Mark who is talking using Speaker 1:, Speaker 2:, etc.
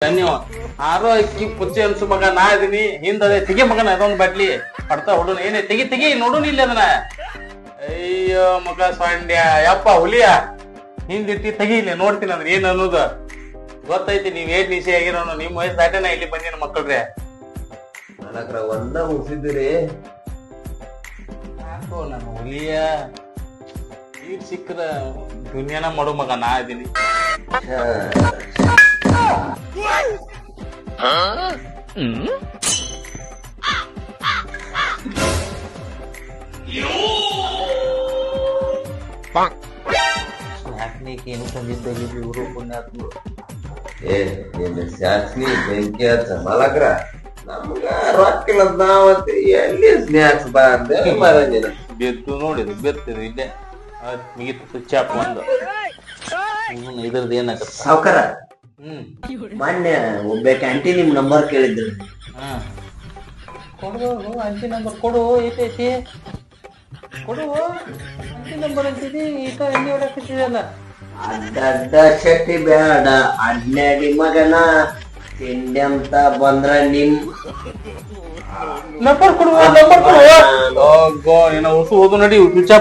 Speaker 1: ಧನ್ಯವಾದ. ಆರೋ ಅಕ್ಕಿ ಪುಚ್ಚೆ ಅನ್ಸು ಮಗ ನಾ ಇದೀನಿ ಹಿಂದದೆ ತೆಗಿ ಮಗನ ಅದೊಂದು ಬಾಟ್ಲಿ ಪಡ್ತಾ ಹುಡುನ ಏನೇ ತೆಗಿ ತೆಗಿ ನೋಡುನ್ ಇಲ್ಲ ಅದನ್ನ. ಅಯ್ಯೋ ಮಗ ಸಾಂಡ್ಯ ಯಪ್ಪ ಹುಲಿಯ ಹಿಂದಿಟ್ಟಿ ತೆಗಿ ಇಲ್ಲಿ ನೋಡ್ತೀನಿ ಅಂದ್ರೆ ಏನ್ ಅನ್ನೋದು ಗೊತ್ತೈತಿ. ನೀವ್ ಏನ್ ನಿಶೆ ಆಗಿರೋನು ನಿಮ್ ವಯಸ್ಸು ದಾಟೇನ ಇಲ್ಲಿ ಬಂದಿನ ಮಕ್ಕಳ್ರೆ.
Speaker 2: ನನಗ್ರ ಒಂದ ಮುಗಿಸಿದಿರಿ
Speaker 1: ಯಾಕೋ ನನ್ನ ಹುಲಿಯ ಈಗ ಸಿಕ್ಕರ ದುನಿಯಾನ ಮಾಡು ಮಗ ನಾ ಇದೀನಿ. ಏನು ತಂದಿದ್ದಾಗ ಇವರು ಪುಣ್ಯಾತ್ಮರು.
Speaker 2: ಏ ನಿನ್ನ ಶಾಸ್ನಿ ಬೆಂಕಿ ಹಚ್ಚ ಮಲಕ್ರ ನಮ್ಗ ರೊಕ್ಕಿಲ್ಲದ ನಾವತ್ತೆ ಎಲ್ಲಿ ಸ್ನ್ಯಾಕ್ಸ್ ಬಾರ್ದೆ ಮರಂದಿನ
Speaker 1: ಬೆತ್ತು ನೋಡಿದ್ರು ಬೆತ್ತಿದ್ರು ಇಲ್ಲೇ ಮುಗಿತು ಚಾಪ್ ಒಂದು ಇದ್ರದ್ದು ಏನಾಗತ್ತ
Speaker 3: ಸಾವ್ಕಾರ ಮೊನ್ನೆ ಒಬ್ಬ ಆಂಟಿ ನಿಮ್ ನಂಬರ್ ಕೇಳಿದ್ರು.
Speaker 1: ಕೊಡು ಅಂಟಿ ನಂಬರ್ ಕೊಡು ಐತೈತಿ ಕೊಡು ಅಂಟಿ ನಂಬರ್ ಅಂತಿದಿ ಈತ ಎಣ್ಣೆ ಹೊಡಕತ್ತಿದಲ್ಲ.
Speaker 3: ಅಡ್ಡ ಶೆಟ್ಟಿ ಬೇಡ ಅಡ್ನಾಡಿ ಮಗನ ತಿಂಡಿ ಅಂತ ಬಂದ್ರ ನಿಮ್
Speaker 1: ನಂಬರ್ ಕೊಡು ನಂಬರ್ ಕೊಡು. ಏನೋ ಹೊಸ ಓದು ನಡಿ